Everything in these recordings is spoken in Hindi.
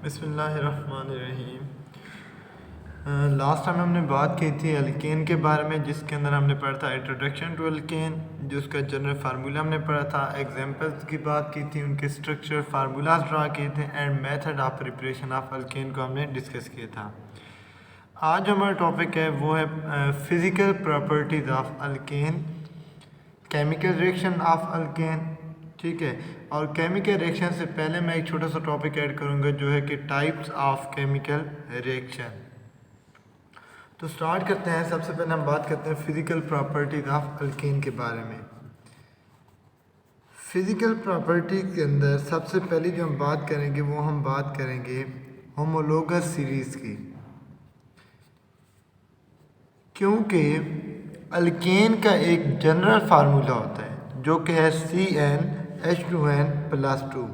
बिस्मिल्लाहिर्रहमानिर्रहीम। लास्ट टाइम हमने बात की थी अल्केन के बारे में, जिसके अंदर हमने पढ़ा था इंट्रोडक्शन टू अल्केन, जिसका जनरल फार्मूला हमने पढ़ा था, एग्जांपल्स की बात की थी, उनके स्ट्रक्चर फार्मूलाज ड्रा किए थे and method of preparation of alkane को हमने डिस्कस किया था। आज हमारा टॉपिक है वो है physical properties of alkane, chemical reaction of alkane. ठीक है, और केमिकल रिएक्शन से पहले मैं एक छोटा सा टॉपिक ऐड करूंगा जो है कि टाइप्स ऑफ केमिकल रिएक्शन। तो स्टार्ट करते हैं। सबसे पहले हम बात करते हैं फिजिकल प्रॉपर्टीज ऑफ अल्केन के बारे में। फिजिकल प्रॉपर्टी के अंदर सबसे पहली जो हम बात करेंगे वो हम बात करेंगे होमोलोगस सीरीज की, क्योंकि अल्केन का एक जनरल फार्मूला होता है जो कि है CnH2n+2।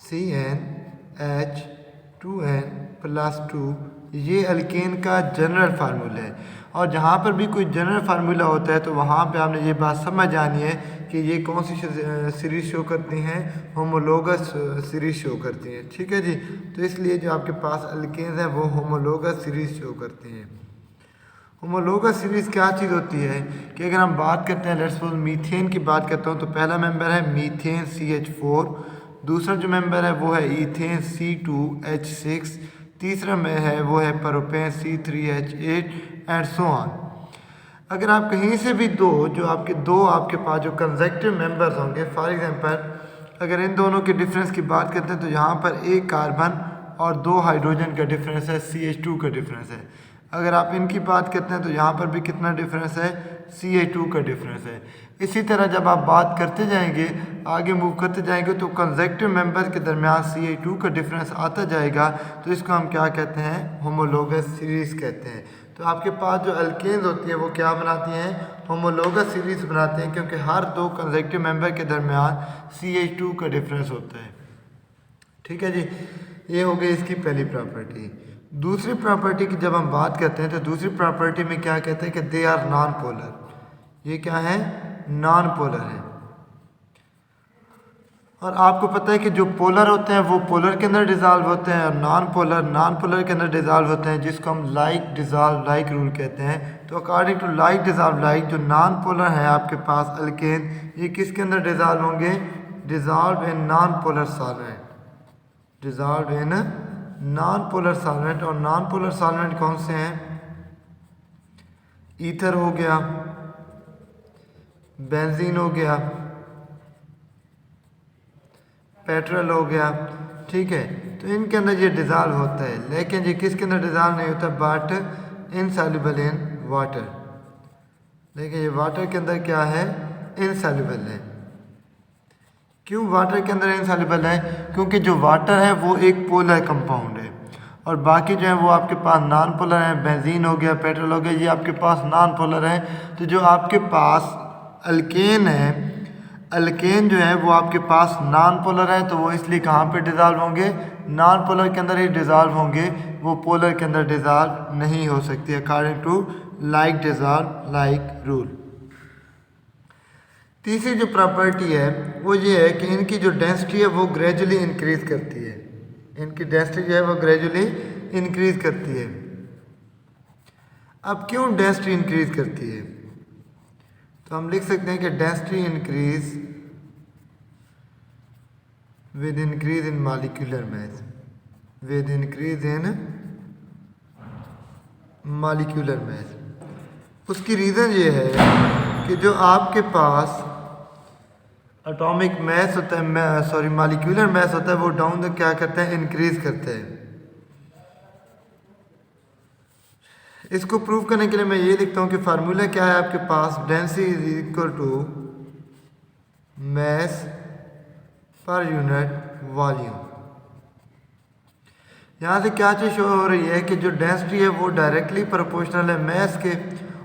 CnH2n+2 ये अल्केन का जनरल फार्मूला है। और जहाँ पर भी कोई जनरल फार्मूला होता है तो वहाँ पे आपने ये बात समझ आनी है कि ये कौन सी सीरीज शो करती हैं, होमोलोगस सीरीज शो करती हैं। ठीक है जी, तो इसलिए जो आपके पास अल्केन हैं वो होमोलोगस सीरीज शो करती हैं। होमोलोगस सीरीज क्या चीज़ होती है कि अगर हम बात करते हैं, लेट्स सपोज मीथेन की बात करता हूँ, तो पहला मेंबर है मीथेन CH4, दूसरा जो मेंबर है वो है ईथेन C2H6, तीसरा में है वो है propane C3H8 and so on. अगर आप कहीं से भी दो आपके पास जो कंसेक्टिव मेंबर्स होंगे, फॉर एग्जांपल अगर इन दोनों के डिफरेंस की बात करते हैं तो यहाँ पर एक कार्बन और 2 हाइड्रोजन का डिफरेंस है, CH2 का डिफरेंस है। अगर आप इनकी बात करते हैं तो यहाँ पर भी कितना डिफरेंस है, CH2 का डिफरेंस है। इसी तरह जब आप बात करते जाएंगे, आगे मूव करते जाएंगे, तो कंसेक्टिव मेंबर्स के दरमियान CH2 का डिफरेंस आता जाएगा, तो इसको हम क्या कहते हैं, होमोलोगस सीरीज कहते हैं। तो आपके पास जो अल्केन्स होती हैं वो क्या बनाती हैं, होमोलोगस सीरीज बनाते हैं, क्योंकि हर 2 कंसेक्टिव मेंबर के दरमियान CH2 का डिफरेंस होता है। ठीक है जी, ये हो गई इसकी पहली प्रॉपर्टी। दूसरी प्रॉपर्टी की जब हम बात करते हैं तो दूसरी प्रॉपर्टी में क्या कहते हैं कि दे आर नॉन पोलर। ये क्या है, नॉन पोलर है। और आपको पता है कि जो पोलर होते हैं वो पोलर के अंदर डिजॉल्व होते हैं, और नॉन पोलर के अंदर डिजॉल्व होते हैं, जिसको हम लाइक डिजॉल्व लाइक रूल कहते हैं। तो according to like dissolve like, जो नॉन पोलर है आपके पास अल्केन, ये किसके अंदर डिजॉल्व होंगे, dissolve in non polar solvent, dissolve in non polar solvent. और नॉन पोलर सॉल्वेंट कौन से हैं, ईथर हो गया, बेंजीन हो गया, पेट्रोल हो गया। ठीक है, तो इनके अंदर ये डिजॉल्व होता है, लेकिन ये किसके अंदर डिजॉल्व नहीं होता, बट इनसॉल्युबल इन वाटर। देखिए ये वाटर के अंदर क्या है, इनसॉल्युबल है। क्यों वाटर के अंदर इनसॉल्युबल है, क्योंकि जो वाटर है वो एक पोलर कंपाउंड है, और बाकी जो है वो आपके पास नॉन पोलर है। बेंजीन हो गया, पेट्रोल हो गया, ये आपके पास नॉन पोलर है। तो जो आपके पास अल्केन है, अल्केन जो है वो आपके पास नॉन पोलर है, तो वो इसलिए कहाँ पे डिजॉल्व होंगे, नॉन पोलर के अंदर ही डिजॉल्व होंगे, वो पोलर के अंदर डिजॉल्व नहीं हो सकती, according to like dissolve like rule. तीसरी जो प्रॉपर्टी है वो ये है कि इनकी जो डेंसिटी है वो ग्रेजुअली इंक्रीज करती है, इनकी डेंसिटी जो है वो ग्रेजुअली इंक्रीज करती है। अब क्यों डेंसिटी इंक्रीज करती है, तो हम लिख सकते हैं कि density increase with increase in molecular mass, with increase in molecular mass. उसकी रीज़न ये है कि जो आपके पास एटॉमिक मास होता है, मॉलिक्यूलर मास होता है, वो डाउन द क्या करते हैं, इंक्रीज करते हैं। इसको प्रूव करने के लिए मैं ये लिखता हूँ कि फार्मूला क्या है आपके पास, density is equal to mass per unit volume. यहाँ से क्या चीज़ शो हो रही है कि जो डेंसिटी है वो डायरेक्टली प्रोपोर्शनल है मास के,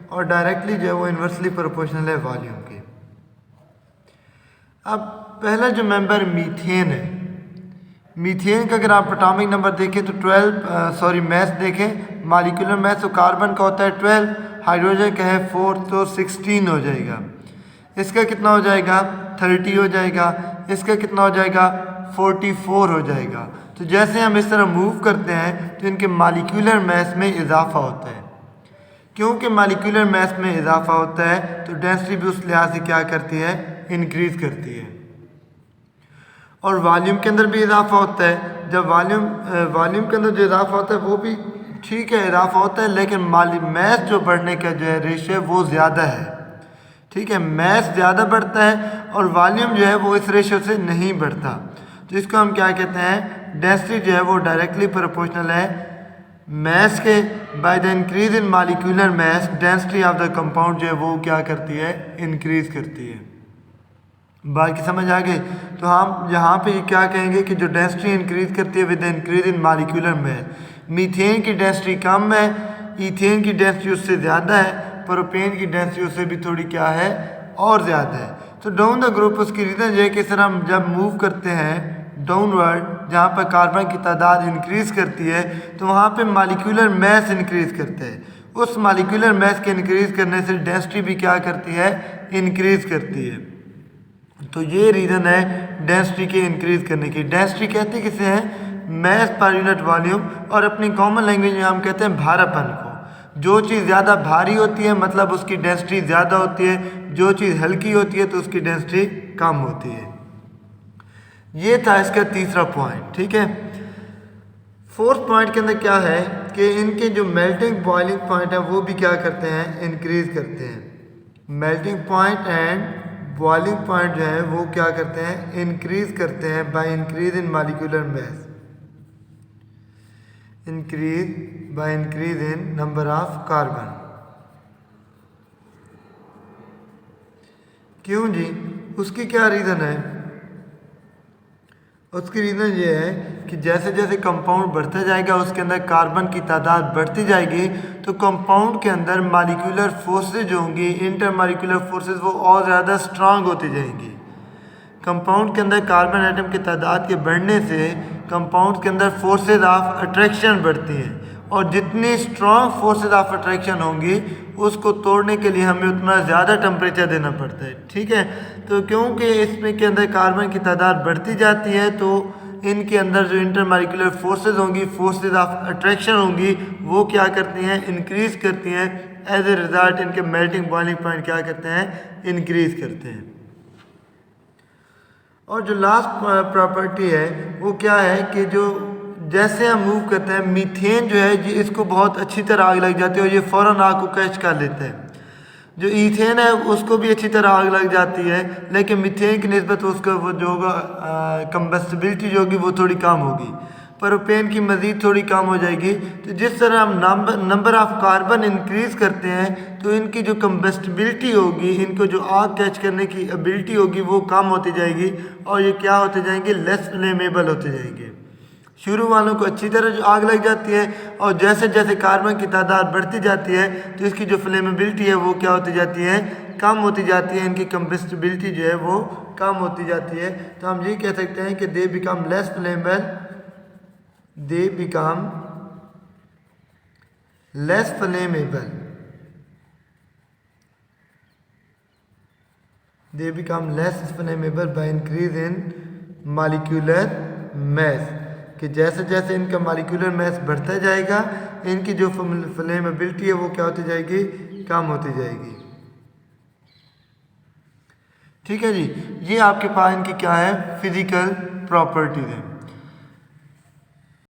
और डायरेक्टली जो है वो इन्वर्सली प्रोपोर्शनल है वॉल्यूम के। अब पहला जो मेंबर मीथेन है, मीथेन का अगर आप एटॉमिक नंबर देखें तो 12 मास देखें, मॉलिक्यूलर मास तो कार्बन का होता है 12, हाइड्रोजन का है 4, तो 16 हो जाएगा। इसका कितना हो जाएगा, 30 हो जाएगा। इसका कितना हो जाएगा, 44 हो जाएगा। तो तो जैसे हम इस तरह मूव करते हैं तो इनके मालिक्यूलर मास में इजाफा होता है। क्योंकि मालिक्यूलर मास में इजाफा होता है तो डेंसिटी भी उस लिहाज से क्या करती है, इंक्रीज करती है। और वॉल्यूम के अंदर भी इजाफा होता है। जब वॉल्यूम के अंदर जो इजाफा होता है वो भी ठीक है, इजाफा होता है, लेकिन मास जो बढ़ने का जो है रेशियो है वो ज़्यादा है। ठीक है, मास ज़्यादा बढ़ता है और वॉल्यूम जो है वो इस रेशियो से नहीं बढ़ता। तो इसको हम क्या कहते हैं, डेंसिटी जो है वो डायरेक्टली प्रोपोर्शनल है मास के by the increase in molecular mass, density of the compound जो है वो क्या करती है, इंक्रीज करती है। बाकी समझ आ गई। तो हम यहाँ पे क्या कहेंगे कि जो डेंसिटी इंक्रीज करती है with increase in molecular mass. Methane की डेंसिटी कम है, ईथेन की डेंसिटी उससे ज़्यादा है, प्रोपेन की डेंसिटी उससे भी थोड़ी क्या है, और ज़्यादा है। तो डाउन द ग्रुप उसकी रीज़न ये है कि सर हम जब मूव करते हैं डाउनवर्ड, जहाँ पर कार्बन की तादाद इंक्रीज़ करती है तो वहाँ पे मॉलिक्यूलर मास इंक्रीज़ करते हैं। उस मॉलिक्यूलर मास के इंक्रीज़ करने से डेंसिटी भी क्या करती है, इंक्रीज़ करती है। तो ये रीज़न है डेंसिटी के इंक्रीज़ करने की। डेंसिटी कहते हैं किसे हैं, मास पर यूनिट वॉल्यूम, और अपनी कॉमन लैंग्वेज में हम कहते हैं भारापन को। जो चीज़ ज़्यादा भारी होती है मतलब उसकी डेंसिटी ज़्यादा होती है, जो चीज़ हल्की होती है तो उसकी डेंसिटी कम होती है। ये था इसका तीसरा पॉइंट। ठीक है, फोर्थ पॉइंट के अंदर क्या है कि इनके जो मेल्टिंग बॉइलिंग पॉइंट है वो भी क्या करते हैं, इंक्रीज करते हैं। Melting point and boiling point जो है वो क्या करते हैं, इंक्रीज करते हैं by increase in molecular mass, increase by increase in number of carbon. क्यों जी, उसकी क्या रीज़न है? उसकी रीज़न ये है कि जैसे जैसे कंपाउंड बढ़ता जाएगा उसके अंदर कार्बन की तादाद बढ़ती जाएगी, तो कंपाउंड के अंदर मॉलिक्यूलर फोर्सेज जो होंगी, इंटर मॉलिक्यूलर फोर्सेज, वो और ज़्यादा स्ट्रांग होती जाएंगी। कंपाउंड के अंदर कार्बन एटम की तादाद के बढ़ने से कंपाउंड के अंदर फोर्सेज ऑफ अट्रैक्शन बढ़ती हैं, और जितनी स्ट्रॉन्ग फोर्सेज ऑफ अट्रैक्शन होंगी उसको तोड़ने के लिए हमें उतना ज़्यादा टेम्परेचर देना पड़ता है। ठीक है, तो क्योंकि इसमें के अंदर कार्बन की तादाद बढ़ती जाती है तो इनके अंदर जो इंटरमॉलिक्यूलर फोर्सेज होंगी, फोर्सेज ऑफ अट्रैक्शन होंगी, वो क्या करती हैं, इंक्रीज करती हैं। एज ए रिजल्ट इनके मेल्टिंग बॉइलिंग पॉइंट क्या करते हैं, इंक्रीज करते हैं। और जो लास्ट प्रॉपर्टी है वो क्या है कि जो जैसे हम मूव करते हैं, मीथेन जो है जी इसको बहुत अच्छी तरह आग लग जाती है और ये फ़ौरन आग को कैच कर लेते हैं। जो ईथेन है उसको भी अच्छी तरह आग लग जाती है, लेकिन मीथेन की निस्बत उसका वो जो होगा कंबस्टिबिलिटी जो होगी वो थोड़ी कम होगी, प्रोपेन की मज़ीद थोड़ी कम हो जाएगी। तो जिस तरह हम नंबर ऑफ कार्बन इंक्रीज़ करते हैं तो इनकी जो कंबस्टिबिलिटी होगी, इनको जो आग कैच करने की एबिलिटी होगी वो कम होती जाएगी, और ये क्या होते जाएंगे, लेस फ्लेमेबल होते जाएंगे। शुरू वालों को अच्छी तरह जो आग लग जाती है, और जैसे जैसे कार्बन की तादाद बढ़ती जाती है तो इसकी जो फ्लेमेबिलिटी है वो क्या होती जाती है, कम होती जाती है, इनकी कंबस्टिबिलिटी जो है वो कम होती जाती है। तो हम ये कह सकते हैं कि they become less flammable, they become less flammable, they become less flammable by increase in molecular mass, कि जैसे जैसे इनका मॉलिक्यूलर मास बढ़ता जाएगा इनकी जो फ्लेमेबिलिटी है वो क्या होती जाएगी, कम होती जाएगी। ठीक है जी, ये आपके पास इनकी क्या है, फिजिकल प्रॉपर्टीज है।